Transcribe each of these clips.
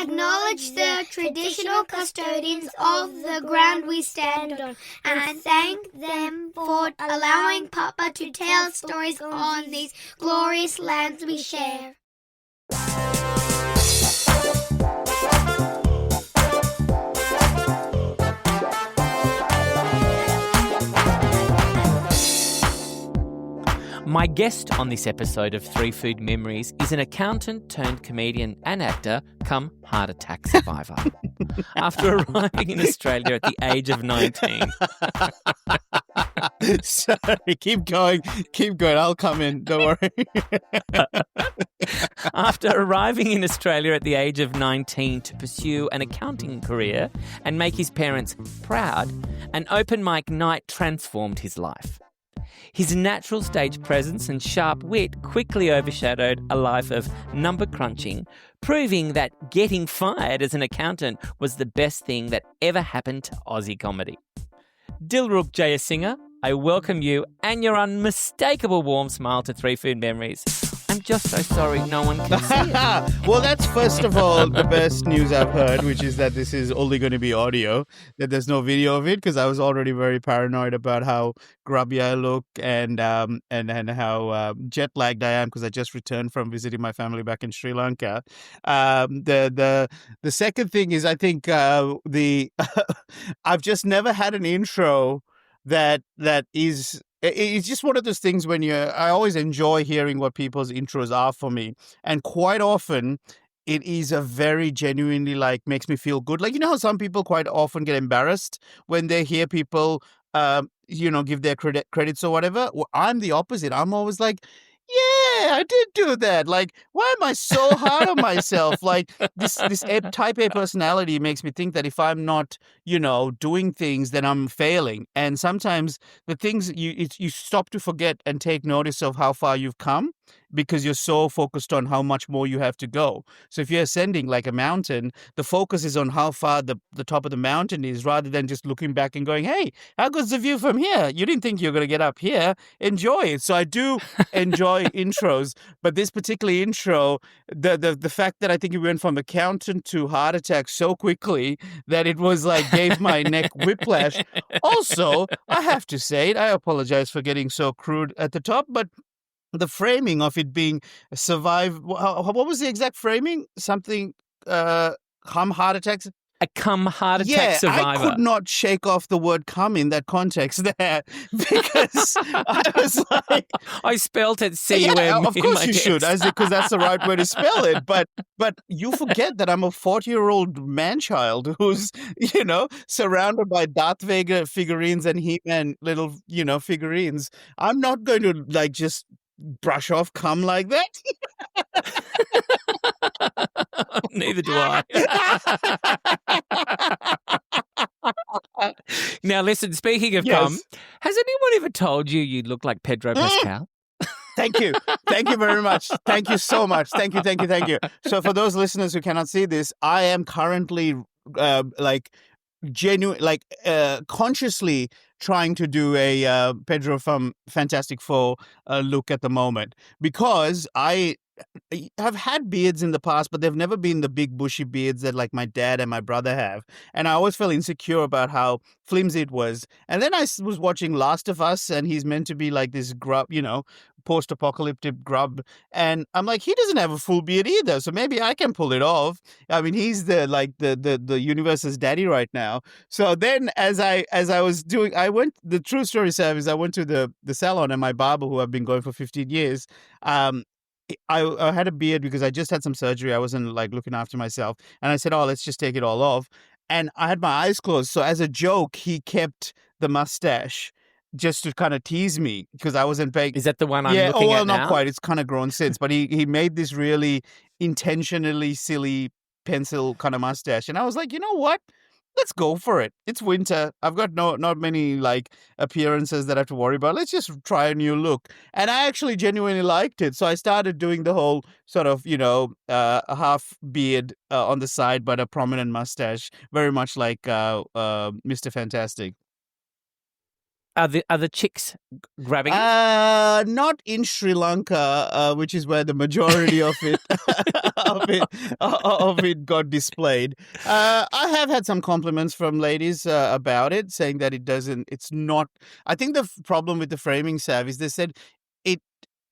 acknowledge the traditional custodians of the ground we stand on and thank them for allowing Papa to tell stories on these glorious lands we share. My guest on this episode of Three Food Memories is an accountant turned comedian and actor come heart attack survivor. After arriving in Australia at the age of 19. Sorry, keep going. I'll come in, don't worry. After arriving in Australia at the age of 19 to pursue an accounting career and make his parents proud, an open mic night transformed his life. His natural stage presence and sharp wit quickly overshadowed a life of number crunching, proving that getting fired as an accountant was the best thing that ever happened to Aussie comedy. Dilruk Jayasinha, I welcome you and your unmistakable warm smile to Three Food Memories. I'm just so sorry no one can see it. Well, that's first of all the best news I've heard, which is that this is only going to be audio, that there's no video of it, because I was already very paranoid about how grubby I look and how jet lagged I am because I just returned from visiting my family back in Sri Lanka. The second thing is I think I've just never had an intro that is. It's just one of those things when I always enjoy hearing what people's intros are for me. And quite often, it is a very genuinely makes me feel good. Like, you know how some people quite often get embarrassed when they hear people, give their credits or whatever? Well, I'm the opposite. I'm always like, yeah, I did do that. Like, why am I so hard on myself? Like, this type A personality makes me think that if I'm not, doing things, then I'm failing. And sometimes the things you stop to forget and take notice of how far you've come because you're so focused on how much more you have to go. So if you're ascending like a mountain, the focus is on how far the top of the mountain is rather than just looking back and going, hey, how good's the view from here? You didn't think you were going to get up here. Enjoy it. So I do enjoy intros, but this particular intro, the fact that I think it went from accountant to heart attack so quickly that it was like gave my neck whiplash. Also, I have to say it, I apologize for getting so crude at the top, but the framing of it being what was the exact framing? Something, heart attacks? A come heart attack survivor. I could not shake off the word come in that context there because I was like... I spelt it C-U-M. Yeah, of course you should, because that's the right way to spell it. But you forget that I'm a 40-year-old man-child who's, surrounded by Darth Vader figurines and He-Man little, figurines. I'm not going to, just brush off cum like that. Neither do I. Now, listen, speaking of cum, has anyone ever told you look like Pedro Pascal? Thank you. Thank you very much. Thank you so much. Thank you. So for those listeners who cannot see this, I am currently consciously trying to do a Pedro from Fantastic Four look at the moment because I have had beards in the past, but they've never been the big bushy beards that like my dad and my brother have. And I always felt insecure about how flimsy it was. And then I was watching Last of Us and he's meant to be like this grub, post-apocalyptic grub. And I'm like, he doesn't have a full beard either. So maybe I can pull it off. I mean, he's the universe's daddy right now. So then as I was doing, the true story service, I went to the salon and my barber, who I've been going for 15 years, I had a beard because I just had some surgery. I wasn't looking after myself. And I said, oh, let's just take it all off. And I had my eyes closed. So as a joke, he kept the mustache just to kind of tease me because I wasn't paying. Is that the one I'm looking at now? Not quite. It's kind of grown since. But he made this really intentionally silly pencil kind of mustache. And I was like, you know what? Let's go for it. It's winter. I've got not many appearances that I have to worry about. Let's just try a new look. And I actually genuinely liked it. So I started doing the whole sort of, a half beard on the side, but a prominent mustache, very much like Mr. Fantastic. Are the chicks grabbing it? Not in Sri Lanka, which is where the majority of it of it got displayed. I have had some compliments from ladies about it, saying that it's not. I think the problem with the framing salve is they said it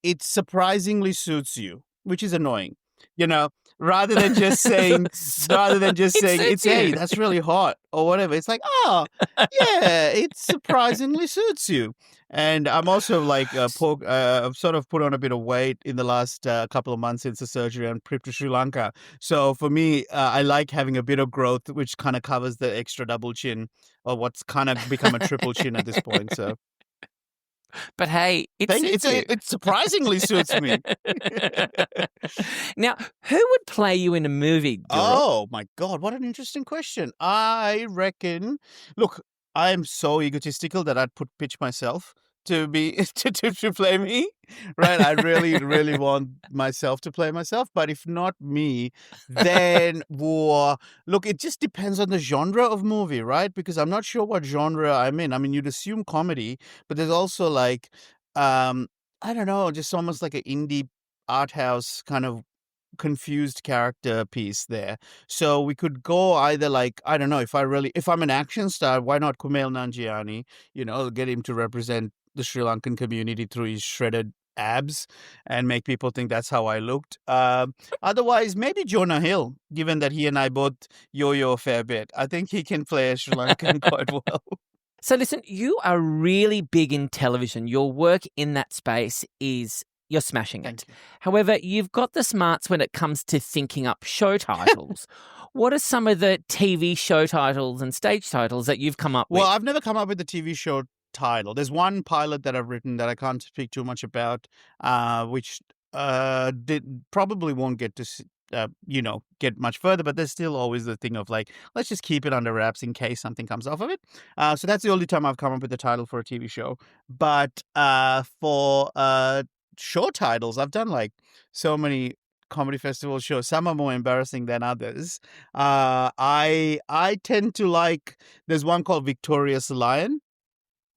it surprisingly suits you, which is annoying. You know, rather than just saying it's suits hey, you. that's really hot or whatever. It's like, oh yeah, it surprisingly suits you. And I'm also like I've sort of put on a bit of weight in the last couple of months since the surgery and trip to Sri Lanka. So for me, I like having a bit of growth, which kind of covers the extra double chin, or what's kind of become a triple chin at this point. So But hey, it suits you. it surprisingly suits me. Now, who would play you in a movie, Dilruk? Oh my God, what an interesting question. I reckon, look, I am so egotistical that I'd pitch myself to be to play me, right? I really want myself to play myself, but if not me, then look, it just depends on the genre of movie, right? Because I'm not sure what genre I'm in. I mean, you'd assume comedy, but there's also like I don't know, just almost like an indie art house kind of confused character piece there. So we could go either like, I don't know, if I'm an action star, why not Kumail Nanjiani? Get him to represent the Sri Lankan community through his shredded abs and make people think that's how I looked. Otherwise, maybe Jonah Hill, given that he and I both yo-yo a fair bit. I think he can play a Sri Lankan quite well. So listen, you are really big in television. Your work in that space you're smashing it. Thank you. However, you've got the smarts when it comes to thinking up show titles. What are some of the TV show titles and stage titles that you've come up with? Well, I've never come up with a TV show title. There's one pilot that I've written that I can't speak too much about, which probably won't get to get much further, but there's still always the thing of like, let's just keep it under wraps in case something comes off of it. So that's the only time I've come up with a title for a TV show. But for show titles, I've done like so many comedy festival shows. Some are more embarrassing than others. I tend to like, there's one called Victorious Lion,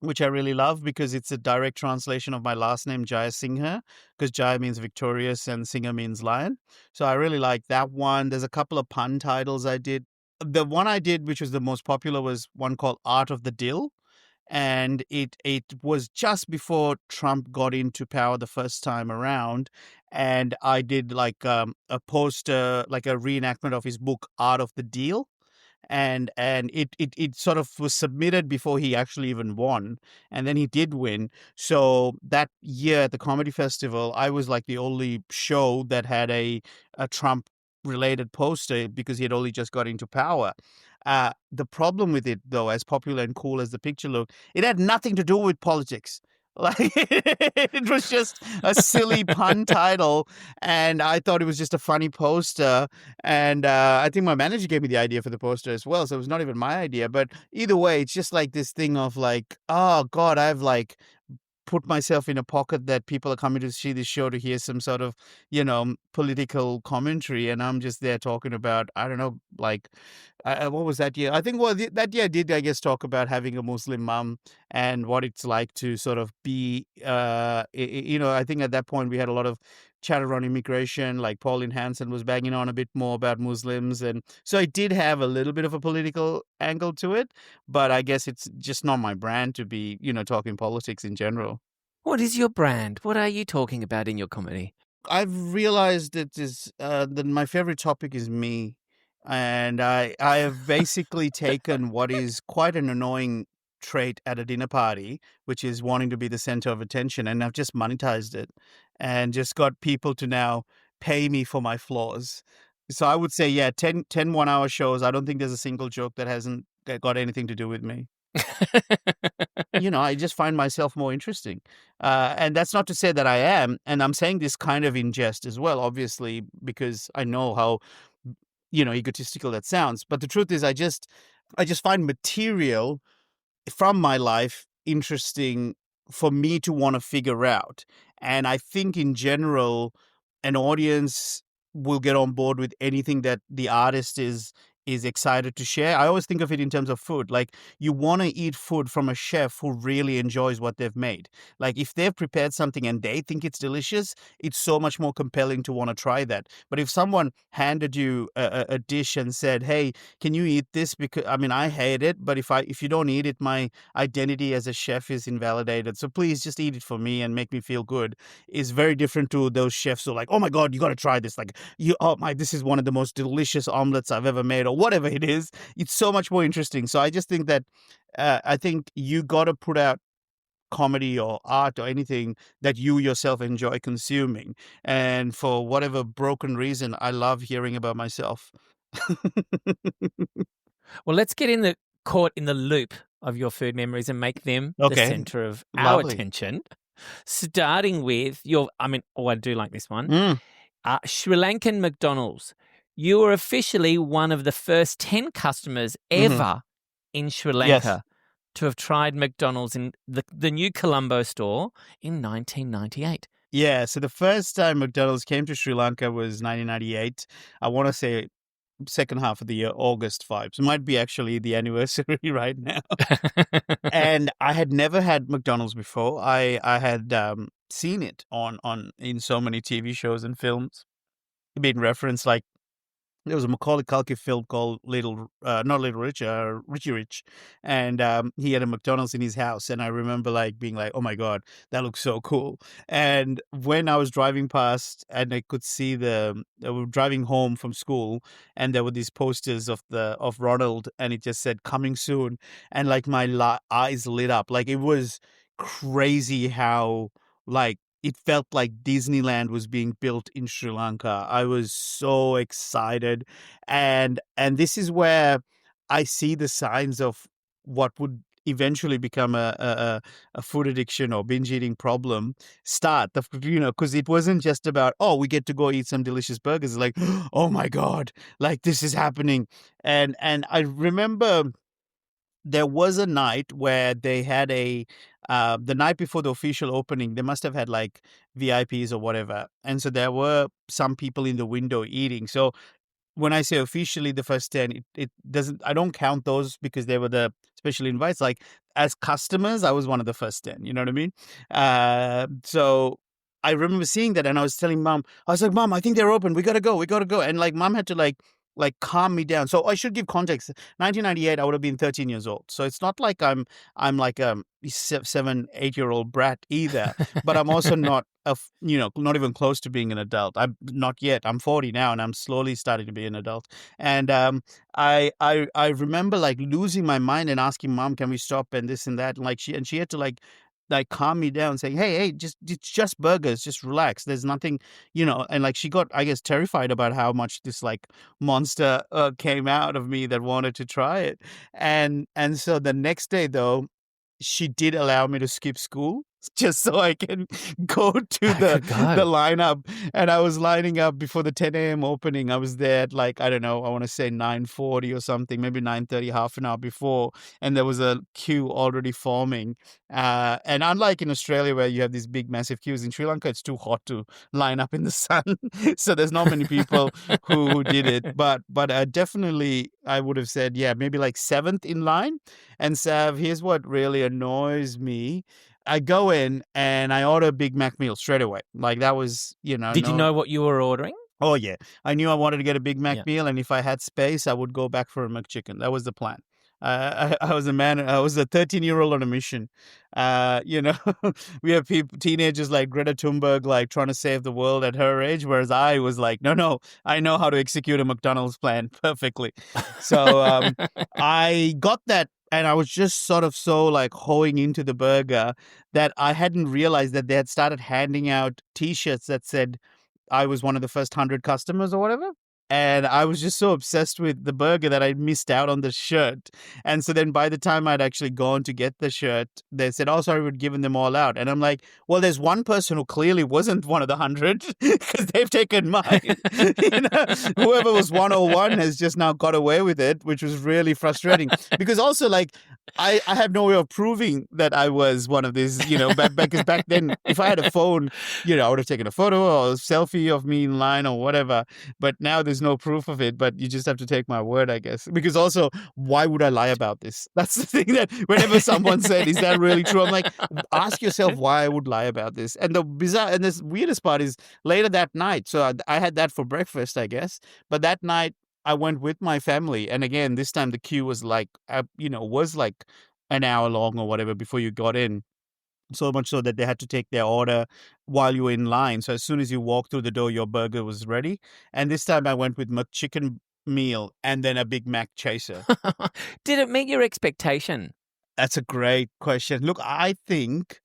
which I really love because it's a direct translation of my last name, Jayasinha, because Jaya means victorious and Singha means lion. So I really like that one. There's a couple of pun titles I did. The one I did, which was the most popular, was one called Art of the Dill. And it was just before Trump got into power the first time around. And I did like a poster, like a reenactment of his book, Art of the Deal. And it sort of was submitted before he actually even won, and then he did win. So that year at the comedy festival, I was like the only show that had a Trump related poster because he had only just got into power. The problem with it, though, as popular and cool as the picture looked, it had nothing to do with politics. Like it was just a silly pun title, and I thought it was just a funny poster. And I think my manager gave me the idea for the poster as well, so it was not even my idea. But either way, it's just like this thing of like, oh God, I've like put myself in a pocket that people are coming to see this show to hear some sort of, political commentary, and I'm just there talking about, I don't know, like, what was that year? I think that year I did, I guess, talk about having a Muslim mum and what it's like to sort of be, I think at that point we had a lot of chat around immigration, like Pauline Hanson was banging on a bit more about Muslims, and so it did have a little bit of a political angle to it, but I guess it's just not my brand to be, talking politics in general. What is your brand? What are you talking about in your comedy? I've realized that my favorite topic is me, and I have basically taken what is quite an annoying trait at a dinner party, which is wanting to be the center of attention, and I've just monetized it and just got people to now pay me for my flaws. So I would say, yeah, 10 1-hour shows. I don't think there's a single joke that hasn't got anything to do with me. I just find myself more interesting. And that's not to say that I am. And I'm saying this kind of in jest as well, obviously, because I know how, egotistical that sounds. But the truth is, I just find material from my life interesting for me to want to figure out. And I think in general, an audience will get on board with anything that the artist is is excited to share. I always think of it in terms of food. Like, you want to eat food from a chef who really enjoys what they've made. Like, if they've prepared something and they think it's delicious, it's so much more compelling to want to try that. But if someone handed you a dish and said, "Hey, can you eat this? Because I mean, I hate it, but if you don't eat it, my identity as a chef is invalidated. So please just eat it for me and make me feel good," is very different to those chefs who are like, "Oh my God, you got to try this. Like, oh my, this is one of the most delicious omelets I've ever made," or whatever it is. It's so much more interesting. So I just think that I think you got to put out comedy or art or anything that you yourself enjoy consuming. And for whatever broken reason, I love hearing about myself. Well, let's get caught in the loop of your food memories and make them the Okay. center of our Lovely. attention. Starting with I do like this one. Mm. Sri Lankan McDonald's. You were officially one of the first 10 customers ever in Sri Lanka to have tried McDonald's in the new Colombo store in 1998. Yeah, so the first time McDonald's came to Sri Lanka was 1998. I want to say second half of the year, August vibes. It might be actually the anniversary right now. And I had never had McDonald's before. I had seen it on in so many TV shows and films. Being referenced, like, there was a Macaulay Culkin film called not Little Rich, Richie Rich, and he had a McDonald's in his house, and I remember like being like, "Oh my God, that looks so cool!" And when I was driving past, and I could see we were driving home from school, and there were these posters of Ronald, and it just said "Coming soon," and like my eyes lit up, like it was crazy how like. It felt like Disneyland was being built in Sri Lanka. I was so excited. And this is where I see the signs of what would eventually become a food addiction or binge eating problem start. Because it wasn't just about, oh, we get to go eat some delicious burgers. It's like, oh my God, like this is happening. And I remember there was a night where they had the night before the official opening, they must have had like VIPs or whatever. And so there were some people in the window eating. So when I say officially the first 10, it doesn't, I don't count those because they were the special invites. Like, as customers, I was one of the first 10, you know what I mean? So I remember seeing that, and I was telling Mom, I was like, "Mom, I think they're open. We gotta go. And like Mom had to like calm me down. So I should give context. 1998, I would have been 13 years old. So it's not like I'm like a 7-8-year-old brat either. But I'm also not not even close to being an adult. I'm not yet. I'm 40 now, and I'm slowly starting to be an adult. And I remember like losing my mind and asking Mom, "Can we stop?" and this and that. And like she had to like calm me down, saying, hey, it's just burgers, just relax, there's nothing, and like she got, I guess, terrified about how much this like monster came out of me that wanted to try it. And so the next day though, she did allow me to skip school just so I can go to the lineup. And I was lining up before the 10 a.m. opening. I was there at like, I don't know, I want to say 9:40 or something, maybe 9:30, half an hour before. And there was a queue already forming. And unlike in Australia where you have these big, massive queues, in Sri Lanka, it's too hot to line up in the sun. So there's not many people who did it. But definitely, I would have said, yeah, maybe like 7th in line. And Sav, here's what really annoys me. I go in and I order a Big Mac meal straight away. Like that was, Did you know what you were ordering? Oh, yeah. I knew I wanted to get a Big Mac meal. And if I had space, I would go back for a McChicken. That was the plan. I was a 13-year-old on a mission. We have teenagers like Greta Thunberg, like trying to save the world at her age, whereas I was like, no, I know how to execute a McDonald's plan perfectly. So I got that, and I was just sort of so like hoeing into the burger that I hadn't realized that they had started handing out T-shirts that said I was one of the first 100 customers or whatever. And I was just so obsessed with the burger that I missed out on the shirt. And so then by the time I'd actually gone to get the shirt, they said, "Oh, sorry, we'd given them all out." And I'm like, well, there's one person who clearly wasn't one of the 100 because they've taken mine. Whoever was 101 has just now got away with it, which was really frustrating. Because also, like, I have no way of proving that I was one of these, because back then, if I had a phone, I would have taken a photo or a selfie of me in line or whatever. But now there's no proof of it. But you just have to take my word, I guess. Because also, why would I lie about this? That's the thing that whenever someone said, "Is that really true?" I'm like, ask yourself why I would lie about this. And the weirdest part is later that night. So I had that for breakfast, I guess. But that night, I went with my family, and again, this time the queue was like, was like an hour long or whatever before you got in. So much so that they had to take their order while you were in line. So as soon as you walked through the door, your burger was ready. And this time I went with my chicken meal and then a Big Mac chaser. Did it meet your expectation? That's a great question. Look, I think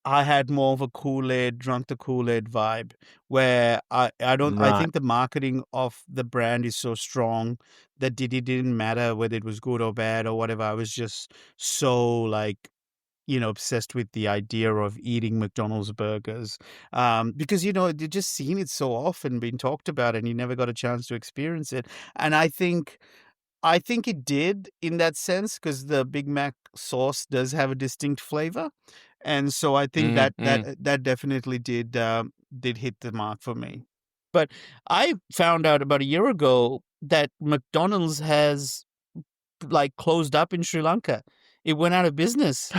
I had more of a Kool-Aid, drunk the Kool-Aid vibe where I Right. think the marketing of the brand is so strong that it didn't matter whether it was good or bad or whatever. I was just so like, obsessed with the idea of eating McDonald's burgers. Because, you've just seen it so often being talked about and you never got a chance to experience it. And I think it did in that sense because the Big Mac sauce does have a distinct flavor. And so I think Mm, that mm. that definitely did hit the mark for me. But I found out about a year ago that McDonald's has like closed up in Sri Lanka. It went out of business.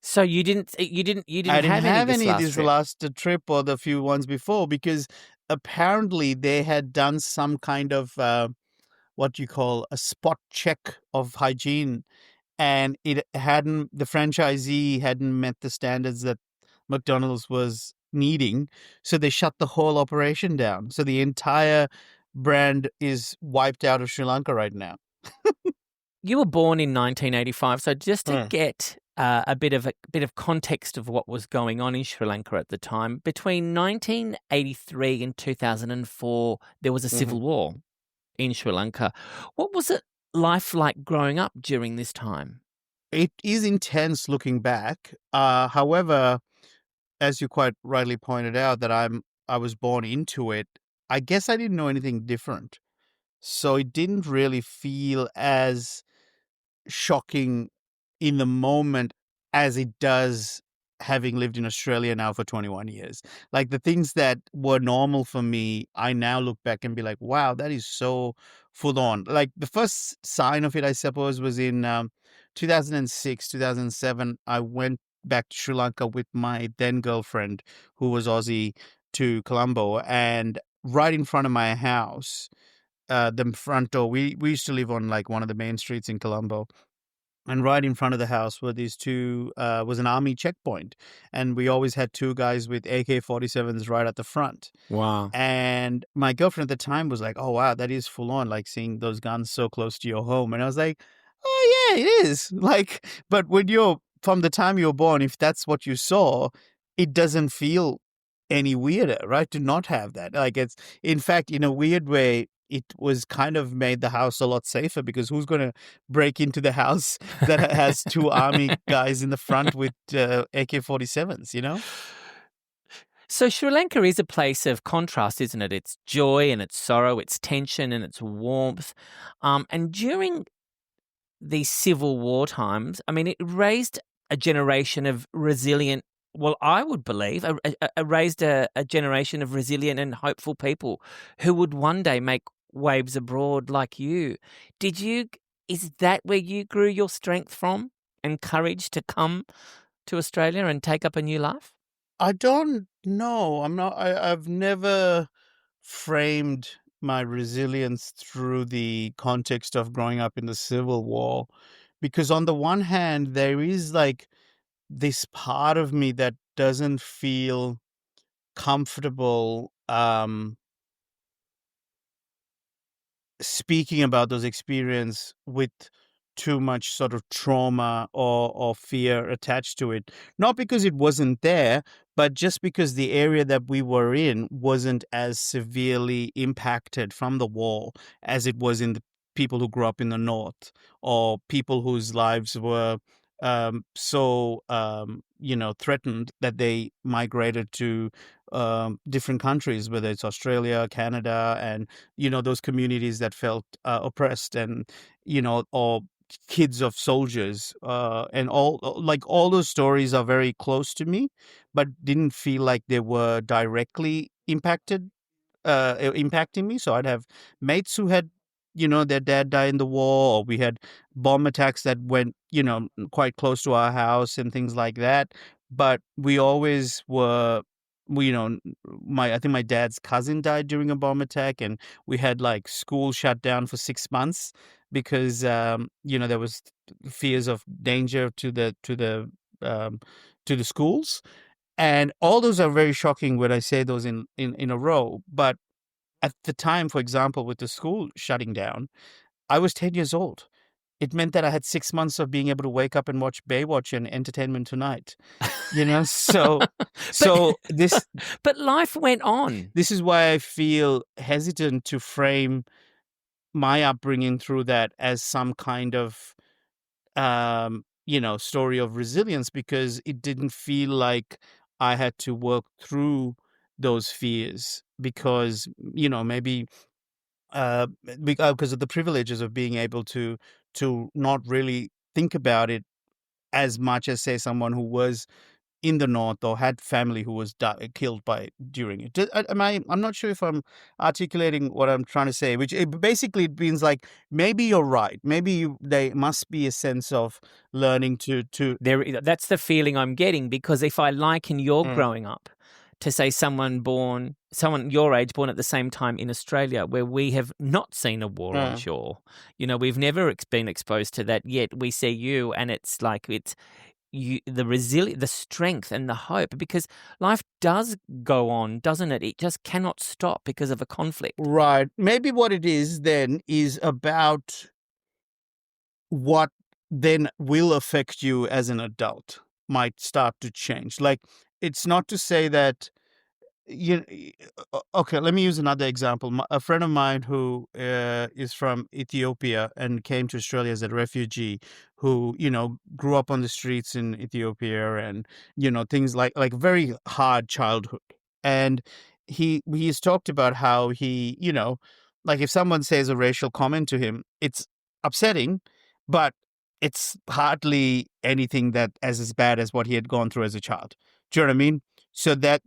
So you didn't I didn't have any have this any of last this trip? last trip or the few ones before because apparently they had done some kind of what you call a spot check of hygiene, and the franchisee hadn't met the standards that McDonald's was needing, so they shut the whole operation down. So the entire brand is wiped out of Sri Lanka right now. You were born in 1985, so just to Mm. get a bit of context of what was going on in Sri Lanka at the time, between 1983 and 2004, there was a Mhm. civil war in Sri Lanka. What was it life like growing up during this time? It is intense looking back. However, as you quite rightly pointed out, that I was born into it. I guess I didn't know anything different, so it didn't really feel as shocking in the moment as it does having lived in Australia now for 21 years. Like the things that were normal for me, I now look back and be like, wow, that is so full on. Like the first sign of it, I suppose, was in 2006, 2007. I went back to Sri Lanka with my then girlfriend, who was Aussie, to Colombo. And right in front of my house, the front door, we used to live on like one of the main streets in Colombo, and right in front of the house were these two was an army checkpoint, and we always had two guys with AK-47s right at the front. Wow. And my girlfriend at the time was like, oh wow, that is full on, like seeing those guns so close to your home. And I was like, oh yeah, it is. Like, but when you're from the time you were born, if that's what you saw, it doesn't feel any weirder, right? To not have that. Like it's, in fact, in a weird way, it was kind of made the house a lot safer because who's going to break into the house that has two army guys in the front with AK-47s, you know? So Sri Lanka is a place of contrast, isn't it? It's joy and it's sorrow, it's tension and it's warmth. And during these civil war times, I mean, it raised a generation of resilient. Well, I would believe raised a generation of resilient and hopeful people who would one day make waves abroad like you. Did you? Is that where you grew your strength from and courage to come to Australia and take up a new life? I don't know. I've never framed my resilience through the context of growing up in the Civil War. Because on the one hand, there is like this part of me that doesn't feel comfortable speaking about those experience with too much sort of trauma or fear attached to it, not because it wasn't there, but just because the area that we were in wasn't as severely impacted from the war as it was in the people who grew up in the north, or people whose lives were threatened that they migrated to different countries, whether it's Australia, Canada, and those communities that felt oppressed, and or kids of soldiers, and all those stories are very close to me, but didn't feel like they were directly impacting me. So I'd have mates who had, their dad die in the war, or we had bomb attacks that went, quite close to our house and things like that. But we always were, I think my dad's cousin died during a bomb attack, and we had like school shut down for 6 months because, there was fears of danger um, to the schools. And all those are very shocking when I say those in a row. But at the time, for example, with the school shutting down, I was 10 years old. It meant that I had 6 months of being able to wake up and watch Baywatch and Entertainment Tonight. So But this but life went on. this is why I feel hesitant to frame my upbringing through that as some kind of story of resilience, because it didn't feel like I had to work through those fears because, maybe because of the privileges of being able to not really think about it as much as, say, someone who was in the north or had family who was killed during it. I'm not sure if I'm articulating what I'm trying to say, which basically it means like maybe you're right. Maybe there must be a sense of learning to That's the feeling I'm getting, because if I liken your Mm. growing up to, say, someone your age born at the same time in Australia, where we have not seen a war on shore. We've never been exposed to that yet. We see you, and it's like the resilience, the strength, and the hope, because life does go on, doesn't it? It just cannot stop because of a conflict. Right. Maybe what it is then is about what then will affect you as an adult might start to change. Like, it's not to say that okay, let me use another example. A friend of mine who is from Ethiopia and came to Australia as a refugee, who grew up on the streets in Ethiopia, and things like very hard childhood. And he's talked about how he, like, if someone says a racial comment to him, it's upsetting, but it's hardly anything that as bad as what he had gone through as a child. Do you know what I mean? So that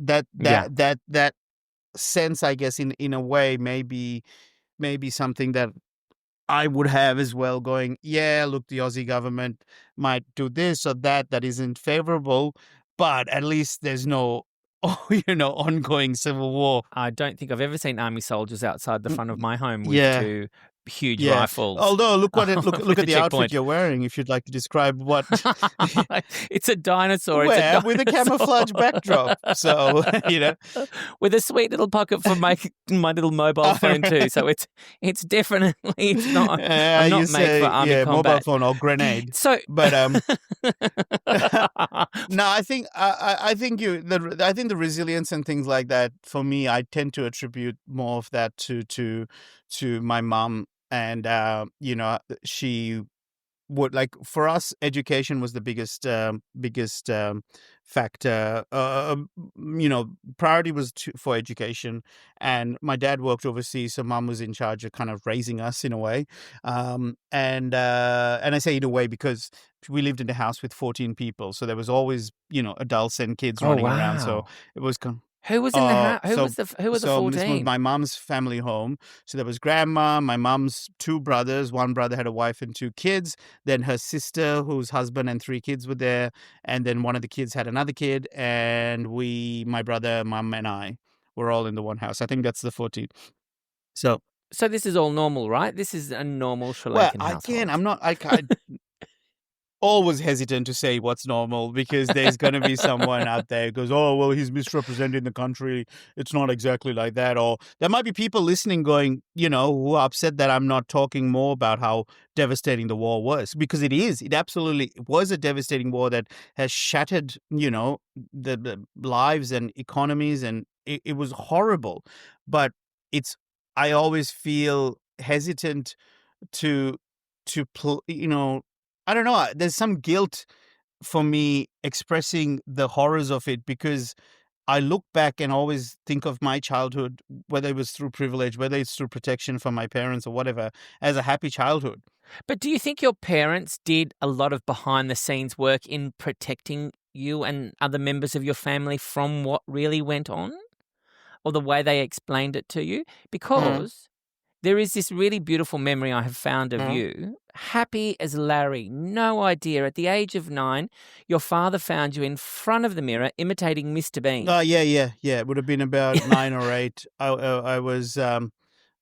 sense, I guess, in a way, maybe something that I would have as well. Going, yeah, look, the Aussie government might do this or that isn't favorable, but at least there's no, ongoing civil war. I don't think I've ever seen army soldiers outside the front of my home with Yeah. two huge rifles. Although look with at a the checkpoint. outfit you're wearing. If you'd like to describe what It's a dinosaur. with a camouflage backdrop. So with a sweet little pocket for my little mobile phone too. So it's definitely not. I'm not made for army combat. Mobile phone or grenade. So, But no, I think the resilience and things like that, for me, I tend to attribute more of that to my mom. And she would, like, for us, education was the biggest factor. Priority was for education, and my dad worked overseas, so mom was in charge of kind of raising us in a way. And I say in a way because we lived in a house with 14 people, so there was always adults and kids running around. So it was who was in the house? Who so- was who were the so 14? this was my mom's family home. So there was grandma, my mom's two brothers. One brother had a wife and two kids. Then her sister, whose husband and three kids were there. And then one of the kids had another kid. And my brother, mom, and I were all in the one house. I think that's the 14. So this is all normal, right? This is a normal Sri well, Lankan household. again, I'm not. I always hesitant to say what's normal, because there's going to be someone out there who goes, oh, well, he's misrepresenting the country. It's not exactly like that. Or there might be people listening going, who are upset that I'm not talking more about how devastating the war was, because it is. It absolutely was a devastating war that has shattered, the lives and economies, and it was horrible. But I always feel hesitant to I don't know. There's some guilt for me expressing the horrors of it, because I look back and always think of my childhood, whether it was through privilege, whether it's through protection from my parents or whatever, as a happy childhood. But do you think your parents did a lot of behind the scenes work in protecting you and other members of your family from what really went on? Or the way they explained it to you? Mm, Because there is this really beautiful memory I have found of mm. you, happy as Larry, no idea. At the age of 9, your father found you in front of the mirror imitating Mr. Bean. Yeah. It would have been about 9 or 8. I was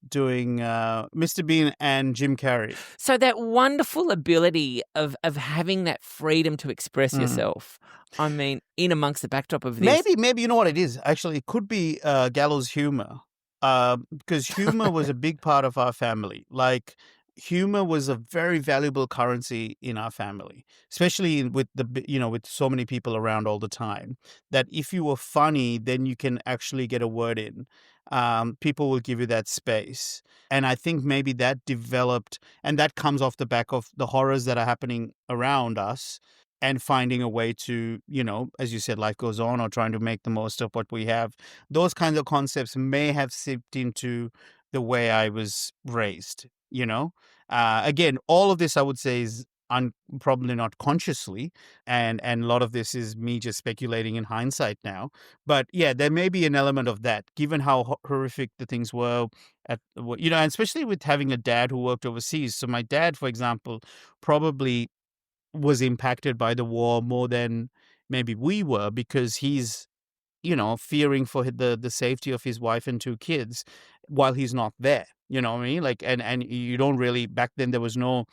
doing Mr. Bean and Jim Carrey. So that wonderful ability of having that freedom to express Mm. yourself, I mean, in amongst the backdrop of this. Maybe you know what it is. Actually, it could be gallows humor, because humor was a big part of our family. Like humor was a very valuable currency in our family, especially with with so many people around all the time. That if you were funny, then you can actually get a word in. People will give you that space, and I think maybe that developed, and that comes off the back of the horrors that are happening around us and finding a way to, as you said, life goes on, or trying to make the most of what we have. Those kinds of concepts may have seeped into the way I was raised. Again, all of this I would say is probably not consciously, and a lot of this is me just speculating in hindsight now. But yeah, there may be an element of that, given how horrific the things were and especially with having a dad who worked overseas. So my dad, for example, probably was impacted by the war more than maybe we were, because he's fearing for the safety of his wife and 2 kids while he's not there. You know what I mean? Like, and you don't really, back then there was no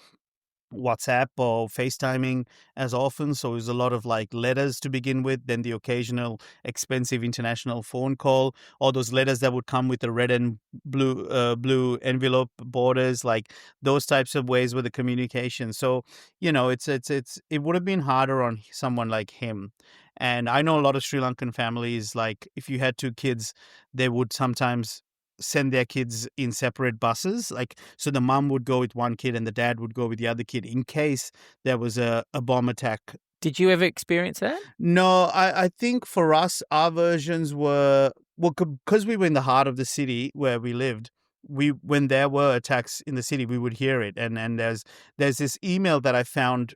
WhatsApp or FaceTiming as often. So it was a lot of like letters to begin with, then the occasional expensive international phone call, or those letters that would come with the red and blue envelope borders, like those types of ways with the communication. So, it would have been harder on someone like him. And I know a lot of Sri Lankan families, like if you had 2 kids, they would sometimes send their kids in separate buses. Like, so the mom would go with one kid and the dad would go with the other kid in case there was a bomb attack. Did you ever experience that? No, I think for us, our versions were, well, because we were in the heart of the city where we lived. When there were attacks in the city, we would hear it. And there's this email that I found.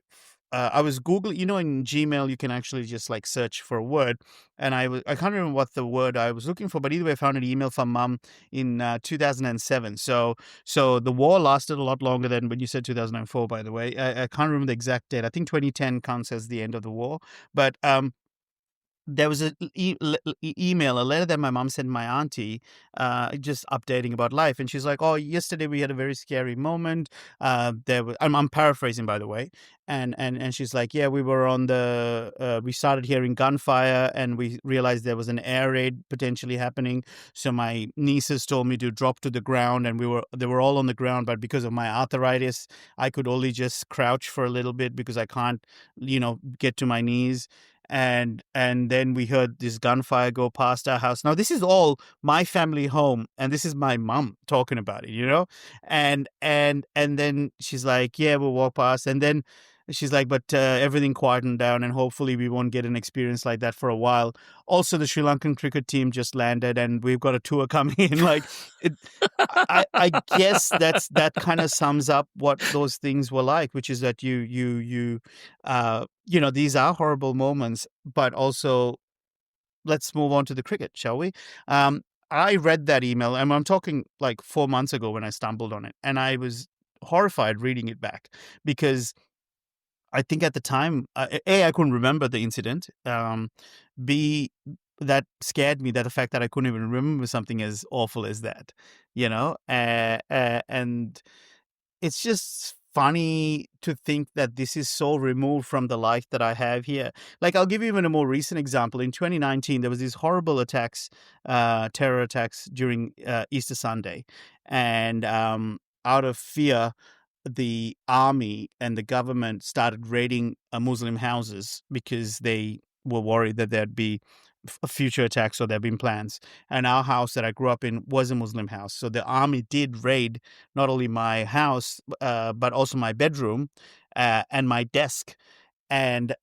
I was Googling, in Gmail, you can actually just like search for a word. And I can't remember what the word I was looking for, but either way, I found an email from mum in 2007. So the war lasted a lot longer than when you said 2004, by the way. I can't remember the exact date. I think 2010 counts as the end of the war. But there was an email, a letter that my mom sent my auntie, just updating about life. And she's like, "Oh, yesterday we had a very scary moment. I'm paraphrasing, by the way. And she's like, yeah, we were we started hearing gunfire, and we realized there was an air raid potentially happening. So my nieces told me to drop to the ground, and they were all on the ground. But because of my arthritis, I could only just crouch for a little bit because I can't, get to my knees." And then we heard this gunfire go past our house. Now this is all my family home, and this is my mom talking about it. And then she's like, yeah, we'll walk past. And then she's like, but everything quietened down, and hopefully we won't get an experience like that for a while. Also, the Sri Lankan cricket team just landed, and we've got a tour coming in. Like, I guess that kind of sums up what those things were like, which is that these are horrible moments, but also let's move on to the cricket, shall we? I read that email, and I'm talking like 4 months ago when I stumbled on it, and I was horrified reading it back, because I think at the time, A, I couldn't remember the incident. B, that scared me, that the fact that I couldn't even remember something as awful as that, and it's just funny to think that this is so removed from the life that I have here. Like, I'll give you even a more recent example. In 2019, there was these horrible attacks, terror attacks during Easter Sunday. And out of fear, the army and the government started raiding Muslim houses because they were worried that there'd be future attacks, or there'd been plans. And our house that I grew up in was a Muslim house. So the army did raid not only my house, but also my bedroom and my desk. And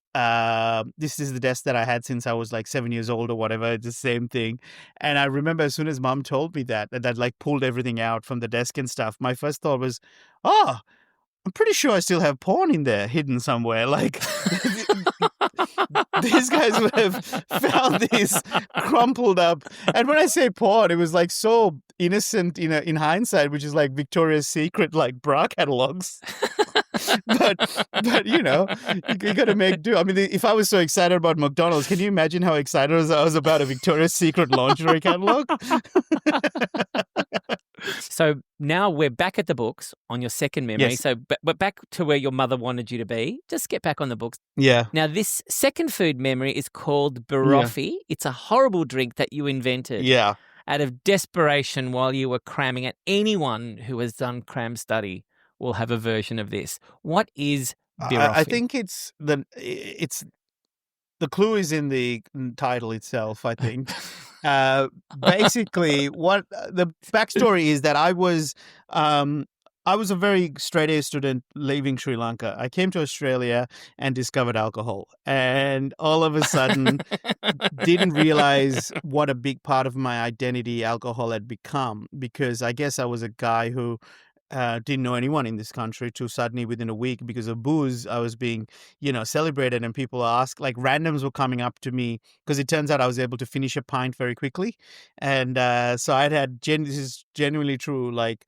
this is the desk that I had since I was like 7 years old or whatever. It's the same thing. And I remember as soon as mom told me that like pulled everything out from the desk and stuff, my first thought was, oh, I'm pretty sure I still have porn in there hidden somewhere. Like these guys would have found this crumpled up. And when I say porn, it was like so innocent in hindsight, which is like Victoria's Secret, like bra catalogs. but you know, you got to make do. I mean, if I was so excited about McDonald's, can you imagine how excited I was about a Victoria's Secret lingerie catalog? So now we're back at the books on your second memory. Yes. So we're back to where your mother wanted you to be. Just get back on the books. Yeah. Now, this second food memory is called Beroffee. It's a horrible drink that you invented Yeah. out of desperation while you were cramming it. Anyone who has done cram study will have a version of this. What is Beroffee? I think it's the clue is in the title itself, I think. Basically, what the backstory is that I was a very straight A student leaving Sri Lanka. I came to Australia and discovered alcohol, and all of a sudden didn't realize what a big part of my identity alcohol had become, because I guess I was a guy who didn't know anyone in this country, to suddenly within a week, because of booze, I was being, celebrated, and people asked, like randoms were coming up to me, because it turns out I was able to finish a pint very quickly. And so this is genuinely true, like,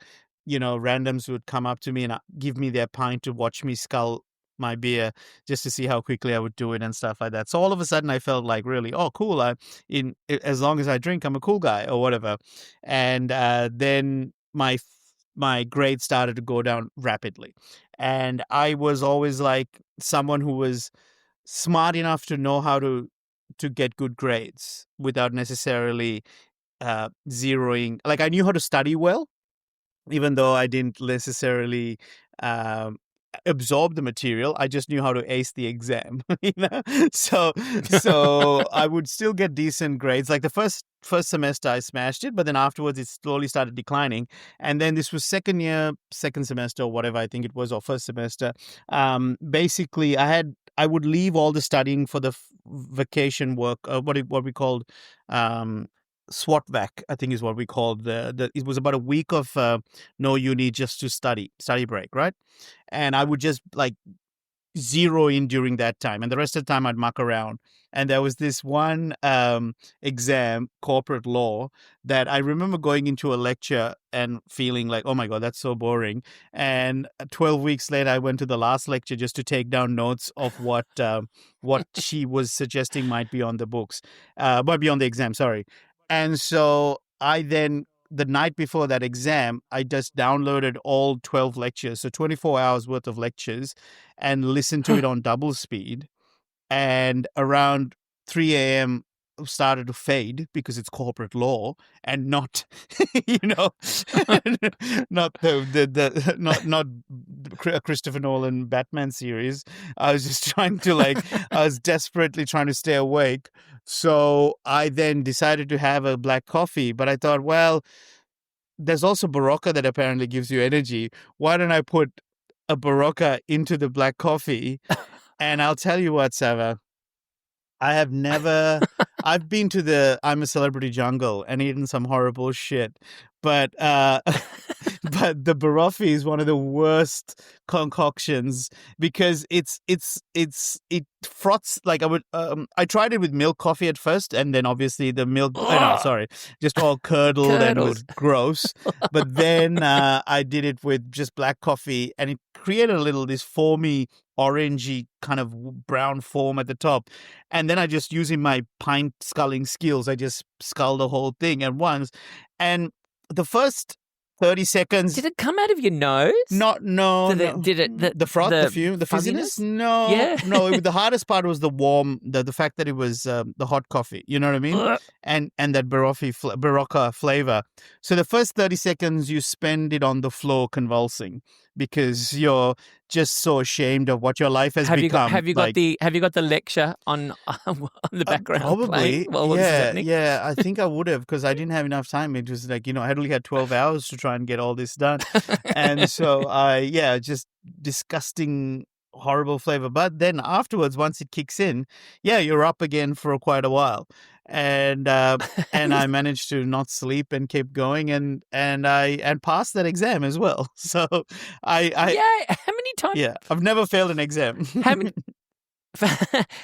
randoms would come up to me and give me their pint to watch me scull my beer just to see how quickly I would do it and stuff like that. So all of a sudden I felt like really, oh, cool. As long as I drink, I'm a cool guy or whatever. And then my grades started to go down rapidly. And I was always like someone who was smart enough to know how to get good grades without necessarily zeroing. Like I knew how to study well, even though I didn't necessarily absorb the material. I just knew how to ace the exam, So I would still get decent grades. Like the first semester I smashed it, but then afterwards it slowly started declining. And then this was second semester or whatever I think it was, or first semester. Basically I would leave all the studying for the vacation work, what we called SWAT vac, I think is what we called it was about a week of no uni, just to study break, right? And I would just like zero in during that time, and the rest of the time I'd muck around. And there was this one exam, corporate law, that I remember going into a lecture and feeling like, oh my God, that's so boring. And 12 weeks later, I went to the last lecture just to take down notes of what she was suggesting might be on the exam, sorry. And so the night before that exam, I just downloaded all 12 lectures, so 24 hours worth of lectures, and listened to it on double speed. And around 3 a.m. started to fade, because it's corporate law and not, not not Christopher Nolan Batman series. I was just trying to I was desperately trying to stay awake. So I then decided to have a black coffee, but I thought, well, there's also Berocca that apparently gives you energy. Why don't I put a Berocca into the black coffee? And I'll tell you what, Sava, I've been to the I'm a Celebrity jungle and eaten some horrible shit. But but the Beroffee is one of the worst concoctions, because it froths. Like I tried it with milk coffee at first, and then obviously the milk just all curdled and was gross. But then I did it with just black coffee, and it created this foamy, orangey kind of brown foam at the top. And then I just, using my pint sculling skills, I just sculled the whole thing at once. And the first 30 seconds. Did it come out of your nose? No. Did it the froth, the fizziness? No. Yeah. No, the hardest part was the warm, the fact that it was the hot coffee. You know what I mean? And that Berocca flavor. So the first 30 seconds you spend it on the floor convulsing, because you're just so ashamed of what your life has become. Have you got the lecture on the background? Probably. Playing? Yeah. I think I would have, because I didn't have enough time. It was like, I only had 12 hours to try and get all this done. And so just disgusting, horrible flavor. But then afterwards, once it kicks in, you're up again for quite a while. and I managed to not sleep and keep going, and passed that exam as well. So I Yeah. How many times? yeah, I've never failed an exam. How many?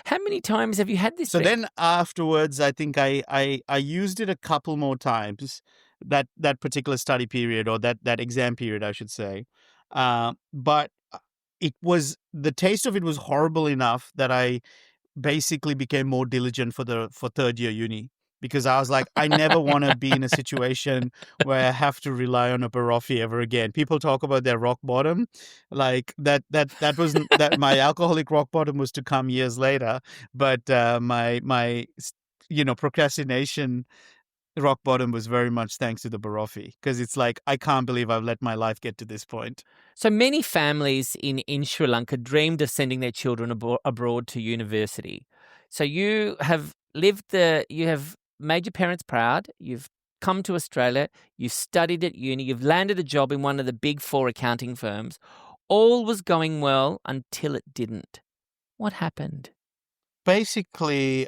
How many times have you had this So thing? then afterwards, I think I used it a couple more times, that particular study period, or that exam period, I should say. But it was, the taste of it was horrible enough that I basically became more diligent for third year uni, because I was like, I never want to be in a situation where I have to rely on a Beroffee ever again. People talk about their rock bottom, like that was that my alcoholic rock bottom was to come years later, but my procrastination rock bottom was very much thanks to the Beroffee, because it's like, I can't believe I've let my life get to this point. So many families in Sri Lanka dreamed of sending their children abroad to university. So you have you have made your parents proud. You've come to Australia. You've studied at uni. You've landed a job in one of the big four accounting firms. All was going well until it didn't. What happened? Basically,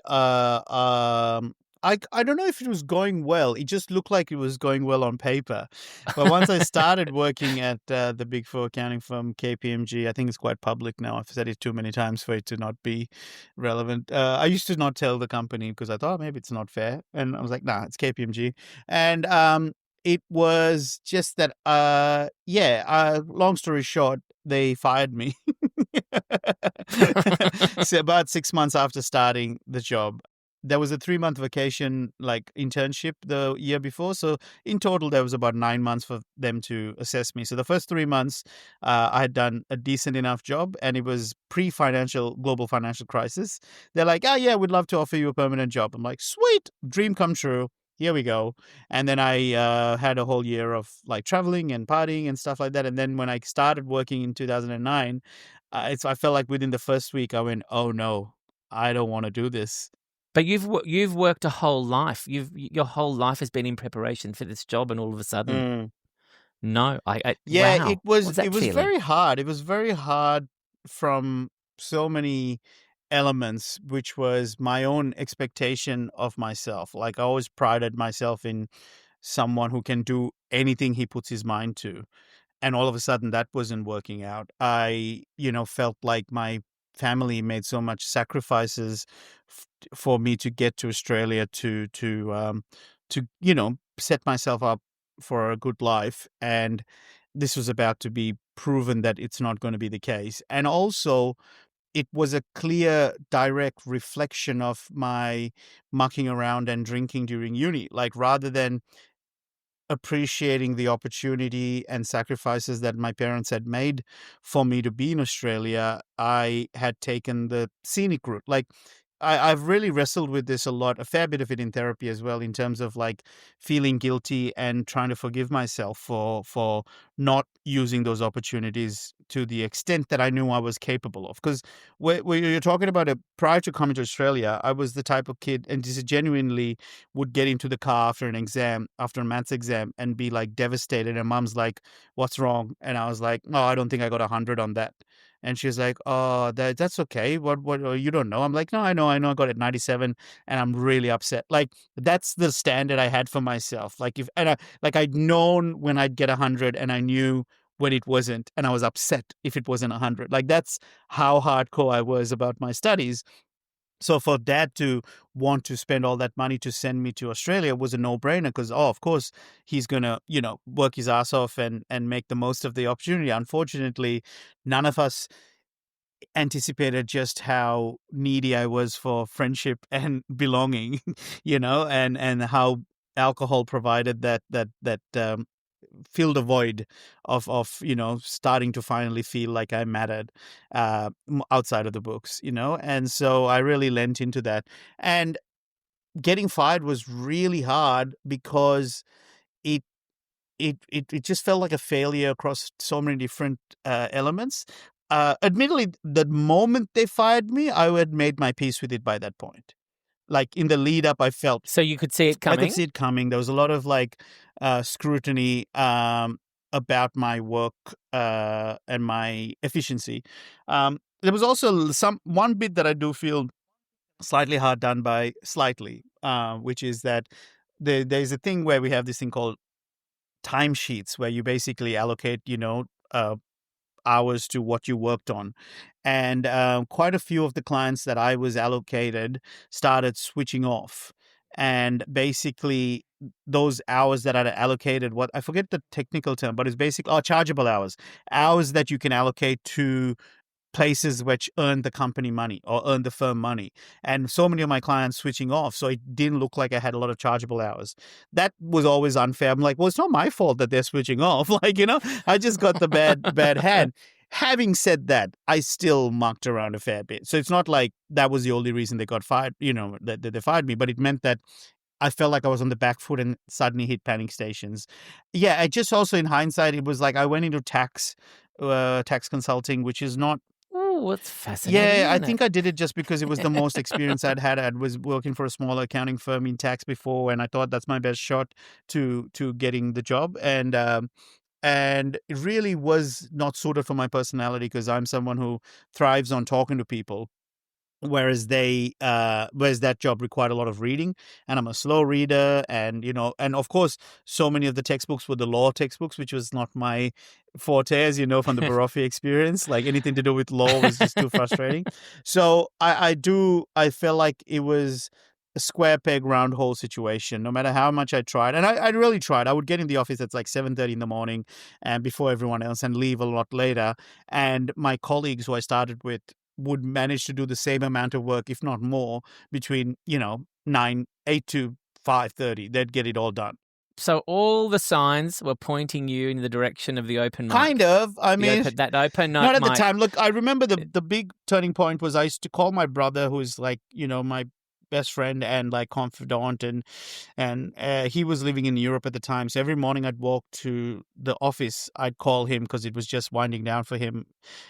I don't know if it was going well. It just looked like it was going well on paper. But once I started working at the big four accounting firm KPMG, I think it's quite public now. I've said it too many times for it to not be relevant. I used to not tell the company because I thought maybe it's not fair, and I was like, nah, it's KPMG, and it was just that. Long story short, they fired me. So about 6 months after starting the job, there was a 3-month vacation, like internship, the year before. So in total, there was about 9 months for them to assess me. So the first 3 months, I had done a decent enough job, and it was global financial crisis. They're like, oh yeah, we'd love to offer you a permanent job. I'm like, sweet, dream come true. Here we go. And then I had a whole year of like traveling and partying and stuff like that. And then when I started working in 2009, I felt like within the first week I went, oh no, I don't want to do this. But you've worked a whole life. Your whole life has been in preparation for this job, and all of a sudden, no. Yeah, Wow. What's it that was feeling? very hard. It was very hard from so many elements, which was my own expectation of myself. Like, I always prided myself in someone who can do anything he puts his mind to. And all of a sudden that wasn't working out. I felt like my family made so much sacrifices for me to get to Australia, to set myself up for a good life, and this was about to be proven that it's not going to be the case. And also, it was a clear, direct reflection of my mucking around and drinking during uni. Like, rather than appreciating the opportunity and sacrifices that my parents had made for me to be in Australia, I had taken the scenic route. Like, I've really wrestled with this a lot, a fair bit of it in therapy as well, in terms of like feeling guilty and trying to forgive myself for not using those opportunities to the extent that I knew I was capable of. Because where you're talking about prior to coming to Australia, I was the type of kid, and just genuinely would get into the car after an exam, after a maths exam, and be like devastated. And mom's like, "What's wrong?" And I was like, "Oh, I don't think I got 100 on that." And she's like, "Oh, that's okay. What? You don't know?" I'm like, "No, I know. I got it 97, and I'm really upset." Like, that's the standard I had for myself. Like, I'd known when I'd get 100, and I knew when it wasn't, and I was upset if it wasn't 100. Like, that's how hardcore I was about my studies. So for dad to want to spend all that money to send me to Australia was a no-brainer, because, of course, he's going to, work his ass off and make the most of the opportunity. Unfortunately, none of us anticipated just how needy I was for friendship and belonging, and how alcohol provided that filled a void of starting to finally feel like I mattered outside of the books. And so I really lent into that. And getting fired was really hard, because it it just felt like a failure across so many different elements. Admittedly, the moment they fired me, I had made my peace with it by that point. Like, in the lead up, I felt So you could see it I could coming? see it coming. There was a lot of like scrutiny about my work and my efficiency. There was also one bit that I do feel slightly hard done by, slightly. which is that there's a thing where we have this thing called timesheets, where you basically allocate, hours to what you worked on. And quite a few of the clients that I was allocated started switching off. And basically, those hours that are allocated, what I forget the technical term, but it's basically chargeable hours that you can allocate to places which earn the company money or earn the firm money. And so many of my clients switching off. So it didn't look like I had a lot of chargeable hours. That was always unfair. I'm like, well, it's not my fault that they're switching off. I just got the bad hand. Having said that, I still mucked around a fair bit. So it's not like that was the only reason they got fired, that they fired me, but it meant that I felt like I was on the back foot and suddenly hit panic stations. Yeah, I just also in hindsight, it was like I went into tax consulting, which is not. Oh, it's fascinating. Yeah, I isn't think it? I did it just because it was the most experience I'd had. I was working for a smaller accounting firm in tax before, and I thought that's my best shot to getting the job. And it really was not suited for my personality because I'm someone who thrives on talking to people. Whereas that job required a lot of reading, and I'm a slow reader, and and of course, so many of the textbooks were the law textbooks, which was not my forte, as you know from the Beroffee experience. Like anything to do with law was just too frustrating. So I felt like it was a square peg round hole situation. No matter how much I tried, and I really tried. I would get in the office at like 7:30 in the morning, and before everyone else, and leave a lot later. And my colleagues who I started with would manage to do the same amount of work, if not more, between 8 to 5:30. They'd get it all done. So all the signs were pointing you in the direction of the open mic. Kind of. I mean, that open not at mic. the time. Look, I remember the big turning point was I used to call my brother, who's like my best friend and like confidant, and he was living in Europe at the time. So every morning I'd walk to the office, I'd call him because it was just winding down for him,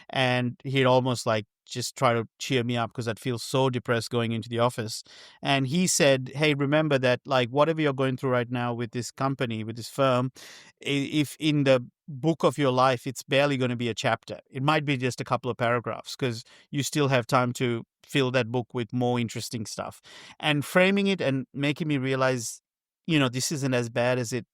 and he'd almost like just try to cheer me up because I'd feel so depressed going into the office. And he said, hey, remember that like whatever you're going through right now with this company, with this firm, if in the book of your life, it's barely going to be a chapter. It might be just a couple of paragraphs because you still have time to fill that book with more interesting stuff. And framing it and making me realize, this isn't as bad as it